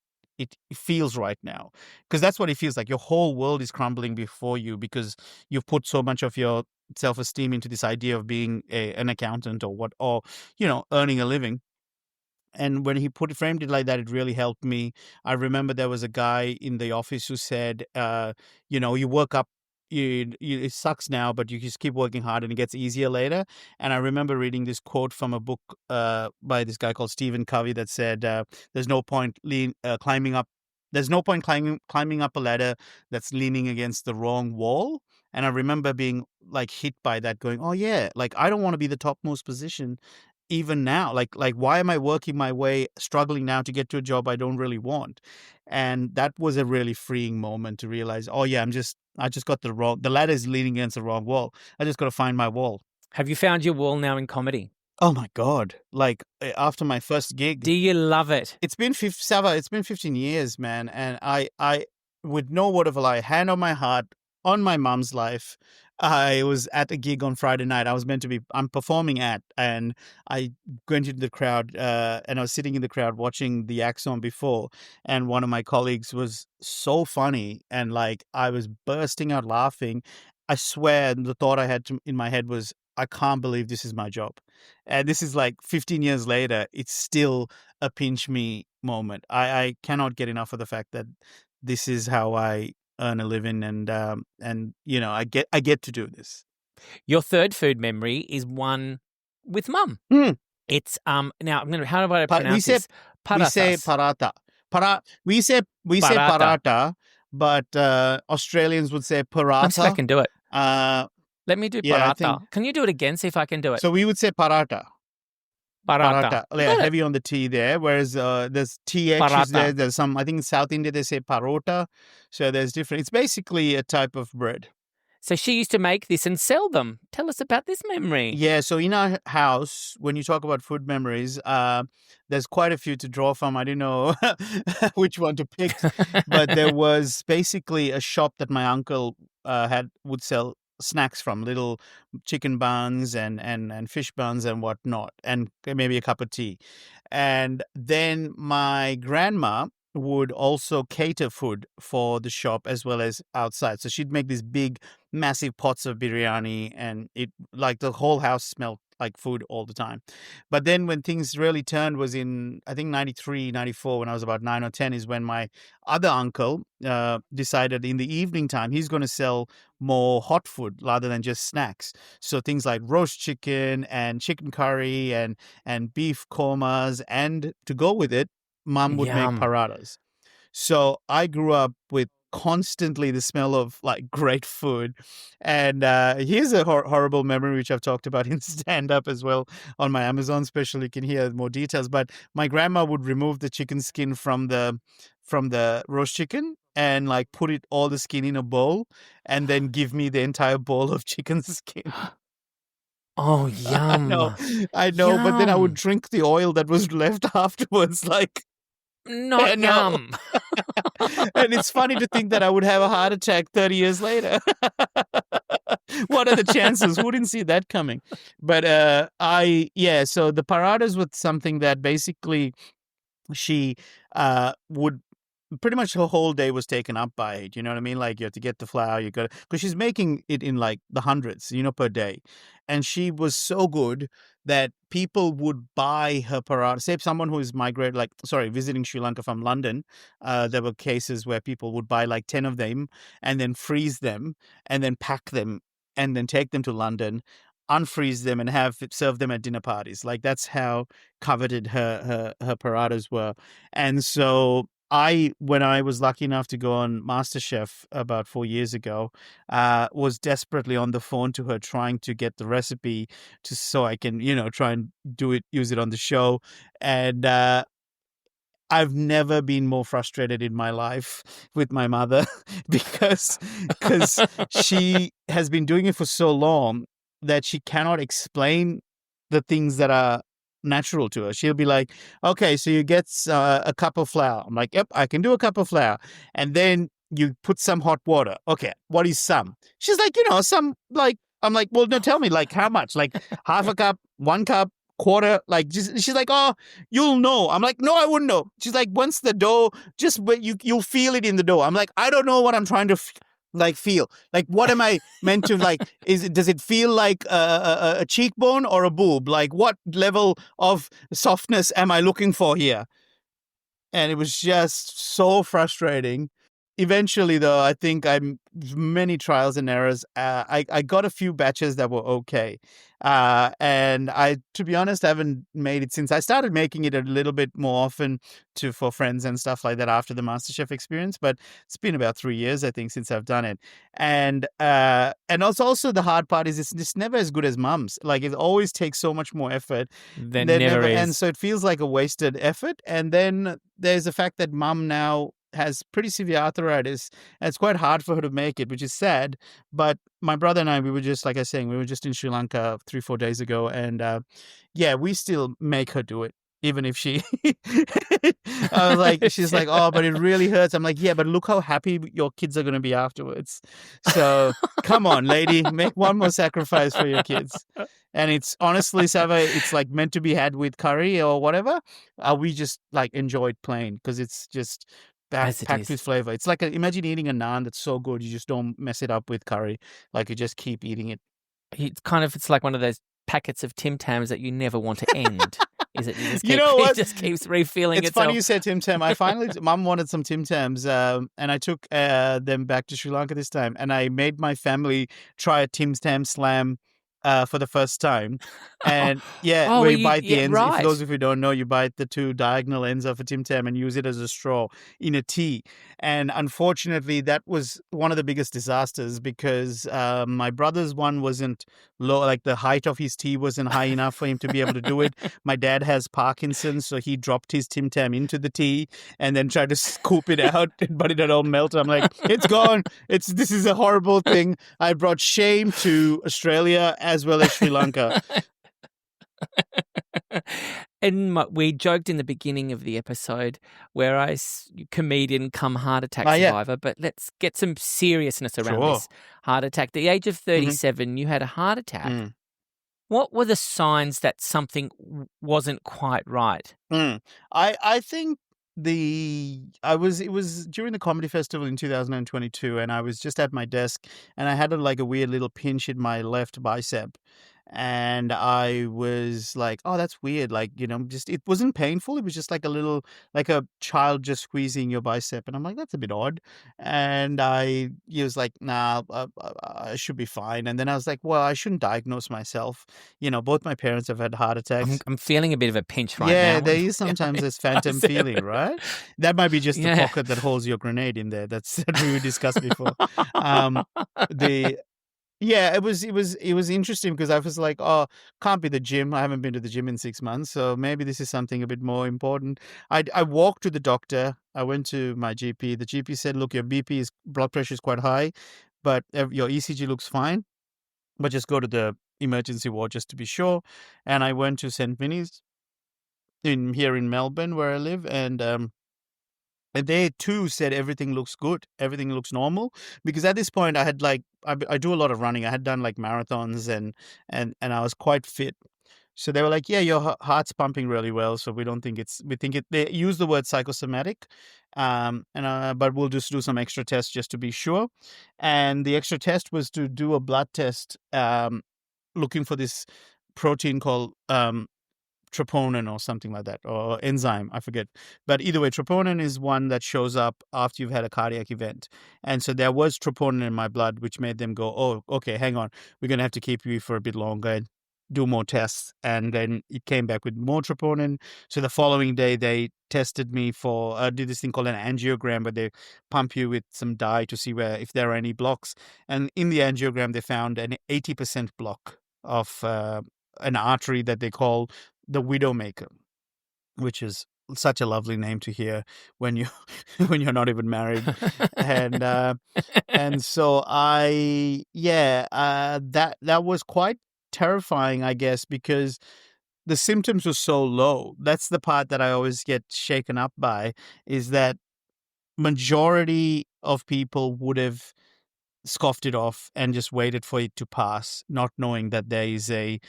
feels right now. Because that's what it feels like. Your whole world is crumbling before you because you've put so much of your self-esteem into this idea of being an accountant or earning a living. And when he framed it like that, it really helped me. I remember there was a guy in the office who said, you work up, it sucks now, but you just keep working hard and it gets easier later. And I remember reading this quote from a book by this guy called Stephen Covey that said, there's no point climbing up. There's no point climbing up a ladder that's leaning against the wrong wall. And I remember being like hit by that going, oh yeah, like I don't want to be the topmost position even now. Like why am I working my way, struggling now to get to a job I don't really want? And that was a really freeing moment to realize, oh yeah, I just got the ladder is leaning against the wrong wall. I just got to find my wall. Have you found your wall now in comedy? Oh my God. Like after my first gig. Do you love it? It's been 15 years, man. And I with no word of a lie, hand on my heart, on my mom's life, I was at a gig on Friday night. I'm performing and I went into the crowd and I was sitting in the crowd watching the act on before. And one of my colleagues was so funny and like I was bursting out laughing. I swear the thought I had in my head was, I can't believe this is my job. And this is like 15 years later, it's still a pinch me moment. I cannot get enough of the fact that this is how I earn a living and I get to do this. Your third food memory is one with mum. It's now I'm gonna how do I pronounce this? We say paratha. We say paratha, but Australians would say paratha. Let's see if I can do it. Let me do yeah, paratha. Can you do it again? See if I can do it. So we would say paratha. Paratha. Yeah, heavy on the T there. Whereas there's TH is there. There's some, I think in South India they say parota. So there's different. It's basically a type of bread. So she used to make this and sell them. Tell us about this memory. Yeah, so in our house, when you talk about food memories, there's quite a few to draw from. I didn't know which one to pick. But there was basically a shop that my uncle would sell snacks from, little chicken buns and fish buns and whatnot, and maybe a cup of tea. And then my grandma would also cater food for the shop as well as outside. So she'd make these big, massive pots of biryani, and it like the whole house smelled like food all the time. But then when things really turned was in, I think, 93, 94, when I was about 9 or 10, is when my other uncle decided in the evening time he's going to sell more hot food rather than just snacks. So things like roast chicken and chicken curry and beef kormas, and to go with it, mum would make Yum. parathas. So I grew up with constantly the smell of like great food. And here's a horrible memory which I've talked about in stand up as well on my Amazon special. You can hear more details. But my grandma would remove the chicken skin from the roast chicken and like put it all the skin in a bowl and then give me the entire bowl of chicken skin. Oh, I know, but then I would Yum. drink the oil that was left afterwards. Like, Not no. yum. And it's funny to think that I would have a heart attack 30 years later. What are the chances? Who didn't see that coming? But so the parathas was something that basically she would pretty much her whole day was taken up by it. You know what I mean? Like, you have to get the flour, you got because she's making it in like the hundreds, per day. And she was so good that people would buy her paratha. Say someone who is visiting Sri Lanka from London, there were cases where people would buy like 10 of them and then freeze them and then pack them and then take them to London, unfreeze them and serve them at dinner parties. Like, that's how coveted her parathas were. And so when I was lucky enough to go on MasterChef about 4 years ago, was desperately on the phone to her trying to get the recipe so I can, try and use it on the show. And I've never been more frustrated in my life with my mother because she has been doing it for so long that she cannot explain the things that are natural to her. She'll be like, okay, so you get a cup of flour. I'm like, yep, I can do a cup of flour. And then you put some hot water. Okay, what is some? She's like, some, like, I'm like, well, no, tell me, like, how much? Like, half a cup, 1 cup, quarter, like, she's like, oh, you'll know. I'm like, no, I wouldn't know. She's like, once the dough, just you'll feel it in the dough. I'm like, I don't know what I'm trying to feel. Like, what am I meant to, like, does it feel like a cheekbone or a boob? Like, what level of softness am I looking for here? And it was just so frustrating. Eventually, though, I think many trials and errors. I got a few batches that were okay. And to be honest, I haven't made it since I started making it a little bit more often for friends and stuff like that after the MasterChef experience. But it's been about 3 years, I think, since I've done it. And also the hard part is it's never as good as mum's. Like, it always takes so much more effort. There never is. And so it feels like a wasted effort. And then there's the fact that mum now has pretty severe arthritis, and it's quite hard for her to make it, which is sad. But my brother and I, we were just, like I was saying, we were just in Sri Lanka 3-4 days ago, and we still make her do it, even if she I was like, she's like, oh, but it really hurts. I'm like, yeah, but look how happy your kids are going to be afterwards. So come on, lady, make one more sacrifice for your kids. And it's honestly, Sava, it's like meant to be had with curry or whatever. We just like enjoyed plain because it's just packed with flavor. It's like imagine eating a naan that's so good you just don't mess it up with curry. Like, you just keep eating it. It's like one of those packets of Tim Tams that you never want to end. Is it? What? It just keeps refilling itself. It's funny you said Tim Tam. I finally, Mum wanted some Tim Tams, and I took them back to Sri Lanka this time, and I made my family try a Tim Tam slam for the first time. And where you bite the ends. Right. For those of you who don't know, you bite the 2 diagonal ends of a Tim Tam and use it as a straw in a tea. And unfortunately, that was one of the biggest disasters because my brother's one wasn't low, like the height of his tea wasn't high enough for him to be able to do it. My dad has Parkinson's, so he dropped his Tim Tam into the tea and then tried to scoop it out, but it had all melted. I'm like, it's gone. This is a horrible thing. I brought shame to Australia as well as Sri Lanka. we joked in the beginning of the episode where comedian come heart attack Yeah. survivor, but let's get some seriousness around Sure. this heart attack. At the age of 37, you had a heart attack. Mm. What were the signs that something wasn't quite right? I think it was during the comedy festival in 2022, and I was just at my desk, and I had a weird little pinch in my left bicep, and I was like, oh, that's weird, just it wasn't painful, it was just like a child just squeezing your bicep, and I'm like, that's a bit odd, and he was like, nah, I should be fine, and then I was like, well, I shouldn't diagnose myself, both my parents have had heart attacks. I'm feeling a bit of a pinch right now. Yeah, there is sometimes this phantom feeling, right? That might be just the Yeah. pocket that holds your grenade in there. That we discussed before. It was interesting because I was like, oh, can't be the gym. I haven't been to the gym in 6 months, so maybe this is something a bit more important. I walked to the doctor. I went to my GP. The GP said, look, your blood pressure is quite high, but your ECG looks fine. But just go to the emergency ward just to be sure. And I went to St. Vinny's here in Melbourne where I live, and they too said everything looks good, everything looks normal, because at this point I had I do a lot of running. I had done marathons and I was quite fit. So they were like, yeah, your heart's pumping really well, so we think it they use the word psychosomatic, but we'll just do some extra tests just to be sure. And the extra test was to do a blood test looking for this protein called troponin or something like that, or enzyme, I forget. But either way, troponin is one that shows up after you've had a cardiac event. And so there was troponin in my blood, which made them go, oh, okay, hang on, we're going to have to keep you for a bit longer and do more tests. And then it came back with more troponin. So the following day, they tested me for, did this thing called an angiogram, where they pump you with some dye to see if there are any blocks. And in the angiogram, they found an 80% block of an artery that they call the Widowmaker, which is such a lovely name to hear when you when you're not even married. And so that was quite terrifying, I guess, because the symptoms were so low. That's the part that I always get shaken up by, is that majority of people would have scoffed it off and just waited for it to pass, not knowing that there is a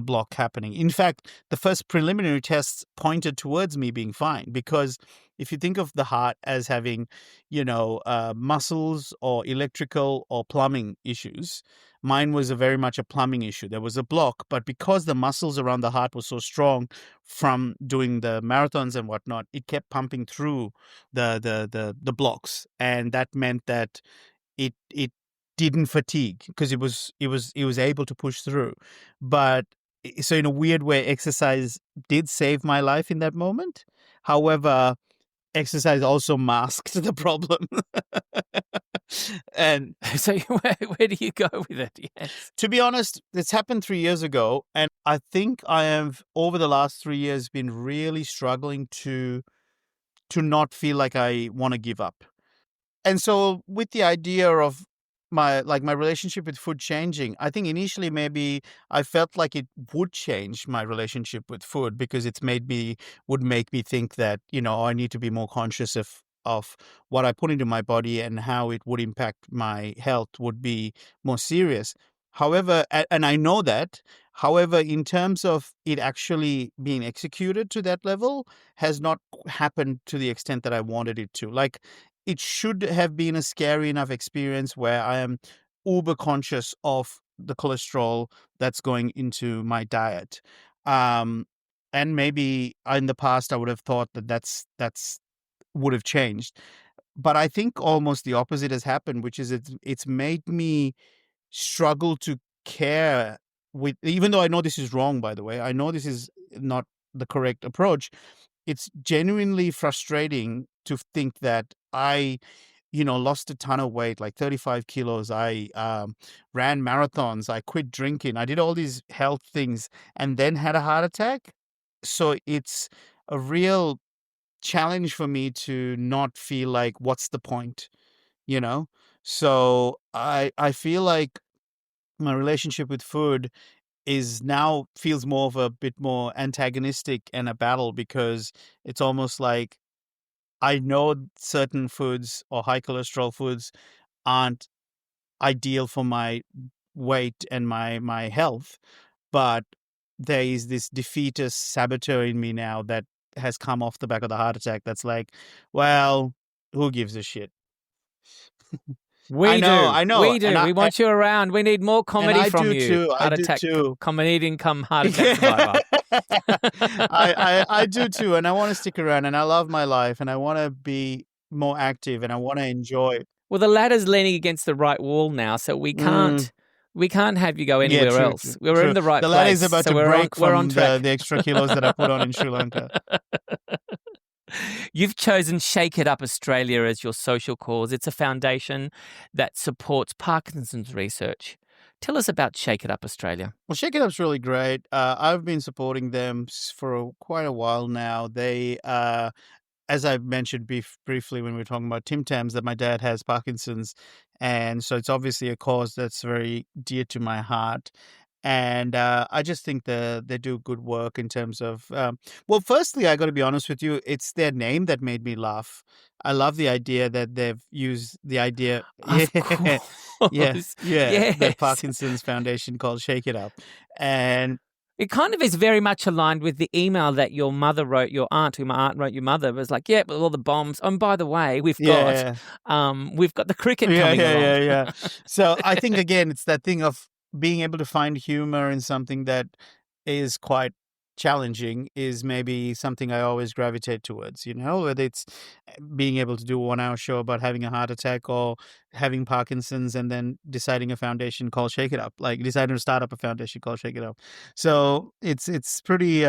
block happening. In fact, the first preliminary tests pointed towards me being fine, because if you think of the heart as having, muscles or electrical or plumbing issues, mine was very much a plumbing issue. There was a block, but because the muscles around the heart were so strong from doing the marathons and whatnot, it kept pumping through the blocks, and that meant that it didn't fatigue because it was able to push through. But so in a weird way, exercise did save my life in that moment. However, exercise also masked the problem. And so where do you go with it? Yes. To be honest, this happened 3 years ago, and I think I have over the last 3 years been really struggling to not feel like I want to give up. And so with the idea of my relationship with food changing, I think initially maybe I felt like it would change my relationship with food, because would make me think that, I need to be more conscious of what I put into my body, and how it would impact my health would be more serious. However, and I know that, however, in terms of it actually being executed to that level, has not happened to the extent that I wanted it to. It should have been a scary enough experience where I am uber conscious of the cholesterol that's going into my diet. And maybe in the past I would have thought that's would have changed. But I think almost the opposite has happened, which is it's made me struggle to care with, even though I know this is wrong, by the way, I know this is not the correct approach. It's genuinely frustrating to think that I, lost a ton of weight, like 35 kilos. I ran marathons. I quit drinking. I did all these health things and then had a heart attack. So it's a real challenge for me to not feel like, what's the point, So I feel like my relationship with food is now feels more of a bit more antagonistic and a battle, because it's almost like I know certain foods or high cholesterol foods aren't ideal for my weight and my health, but there is this defeatist saboteur in me now that has come off the back of the heart attack. That's like, well, who gives a shit? We do. I know, We do. We want you around. We need more and comedy I from do you. too. I Heart do attack, too. comedian come heart attack survivor. I do too, and I want to stick around, and I love my life, and I want to be more active, and I want to enjoy. Well, the ladder's leaning against the right wall now, so we can't have you go Yeah, anywhere true, else. true, We're true. in the right The place. ladder is about so to we're break we're on from track. the extra kilos that I put on in Sri Lanka. You've chosen Shake It Up Australia as your social cause. It's a foundation that supports Parkinson's research. Tell us about Shake It Up Australia. Well, Shake It Up's really great. I've been supporting them for quite a while now. They, as I mentioned briefly when we were talking about Tim Tams, that my dad has Parkinson's, and so it's obviously a cause that's very dear to my heart. And I just think they do good work in terms of. Well, firstly, I got to be honest with you, it's their name that made me laugh. I love the idea that they've used the idea. Of Yeah, course. yeah, the Yes. Parkinson's Foundation called Shake It Up, and It kind of is very much aligned with the email that your mother wrote, your aunt, who my aunt wrote your mother, was like, yeah, with all the bombs. And by the way, we've got the cricket coming along. yeah. So I think again, it's that thing of being able to find humor in something that is quite challenging is maybe something I always gravitate towards, whether it's being able to do a 1 hour show about having a heart attack or having Parkinson's and then deciding a foundation called Shake It Up, like deciding to start up a foundation called Shake It Up. So it's pretty,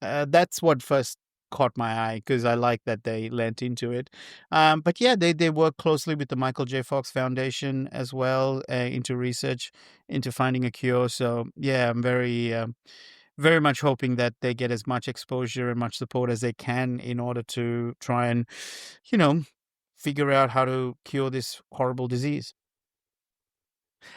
that's what first caught my eye, because I like that they lent into it. But yeah, they work closely with the Michael J. Fox Foundation as well, into research, into finding a cure. So yeah, I'm very much hoping that they get as much exposure and much support as they can in order to try and, figure out how to cure this horrible disease.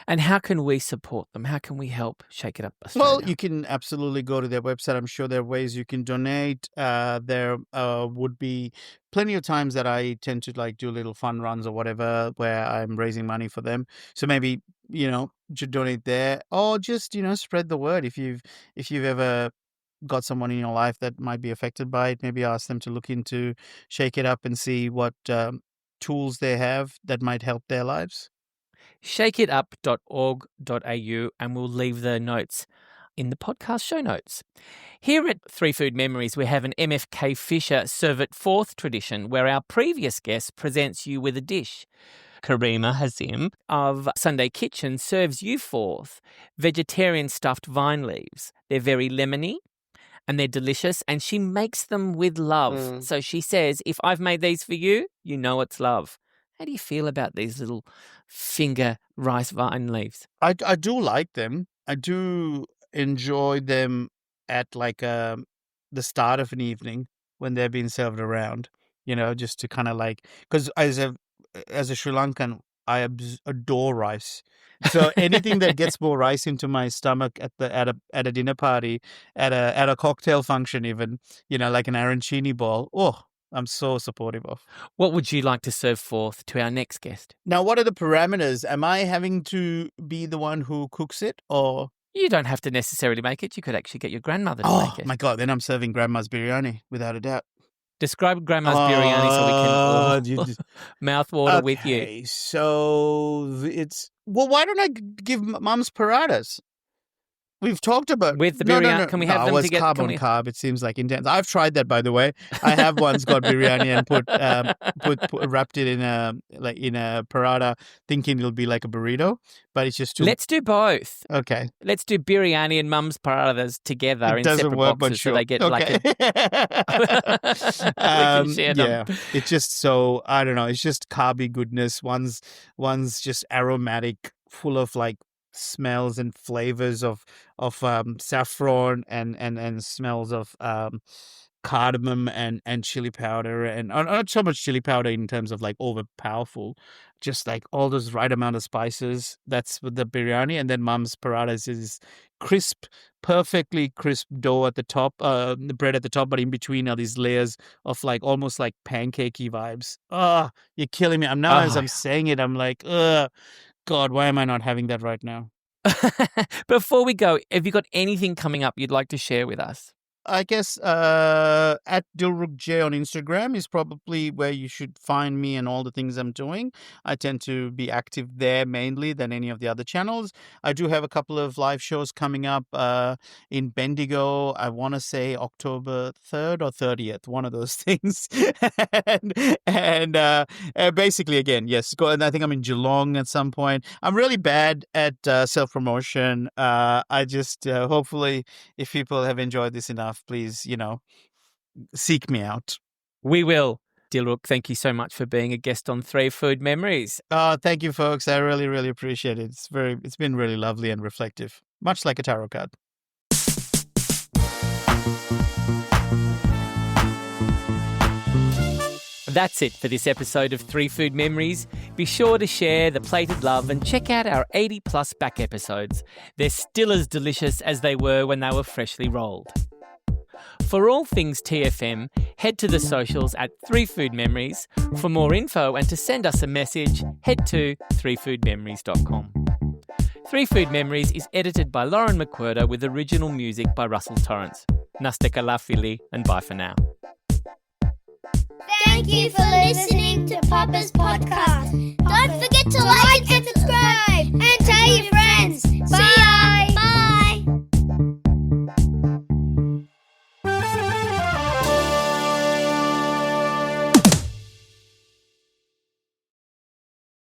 And how can we support them? How can we help Shake It Up Australia? Well, you can absolutely go to their website. I'm sure there are ways you can donate. There would be plenty of times that I tend to do little fun runs or whatever where I'm raising money for them. So maybe, to donate there, or just, spread the word. If you've ever got someone in your life that might be affected by it, maybe ask them to look into Shake It Up and see what tools they have that might help their lives. shakeitup.org.au, and we'll leave the notes in the podcast show notes. Here at Three Food Memories, we have an MFK Fisher Serve It Fourth tradition where our previous guest presents you with a dish. Karima Hazim of Sunday Kitchen serves you fourth vegetarian stuffed vine leaves. They're very lemony and they're delicious, and she makes them with love. So she says, if I've made these for you, you know it's love. How do you feel about these little finger rice vine leaves? I do like them. I do enjoy them at the start of an evening when they're being served around, just to kind of because as a Sri Lankan, I adore rice. So anything that gets more rice into my stomach at a dinner party, at a cocktail function, even, like an arancini ball, I'm so supportive of. What would you like to serve forth to our next guest? Now, what are the parameters? Am I having to be the one who cooks it, or? You don't have to necessarily make it. You could actually get your grandmother to make it. Oh my God, then I'm serving grandma's biryani, without a doubt. Describe grandma's biryani so we can all mouthwater with you. Okay, so why don't I give mum's parathas? We've talked about with the biryani. No. Can we have them it's together? Carb on carb. It seems like intense. I've tried that, by the way. I have once got biryani and put wrapped it in a paratha, thinking it'll be like a burrito, but it's just too. Let's do both. Okay. Let's do biryani and mum's parathas together in doesn't separate work, boxes, but sure. so they get okay. we can share them. Yeah, it's just so, I don't know. It's just carby goodness. One's just aromatic, full of smells and flavors of saffron and smells of cardamom and chili powder, and not so much chili powder in terms of like over powerful, just like all those right amount of spices. That's with the biryani. And then Mum's parathas is crisp, perfectly crisp dough at the top, the bread at the top, but in between are these layers of like almost like pancakey vibes. You're killing me. I'm now as I'm saying it, I'm like, God, why am I not having that right now? Before we go, have you got anything coming up you'd like to share with us? I guess at Dilruk J on Instagram is probably where you should find me and all the things I'm doing. I tend to be active there mainly than any of the other channels. I do have a couple of live shows coming up in Bendigo. I want to say October 3rd or 30th, one of those things. and basically, again, yes, go. And I think I'm in Geelong at some point. I'm really bad at self-promotion. I just hopefully, if people have enjoyed this enough, please, seek me out. We will. Dilruk, thank you so much for being a guest on 3 Food Memories. Thank you, folks. I really, really appreciate it. It's been really lovely and reflective, much like a tarot card. That's it for this episode of 3 Food Memories. Be sure to share the plated love and check out our 80-plus back episodes. They're still as delicious as they were when they were freshly rolled. For all things TFM, head to the socials at 3 Food Memories. For more info and to send us a message, head to 3foodmemories.com. 3 Food Memories is edited by Lauren McWhirter with original music by Russell Torrance. Nasta kalafili and bye for now. Thank you for listening to Papa's podcast. Don't forget to like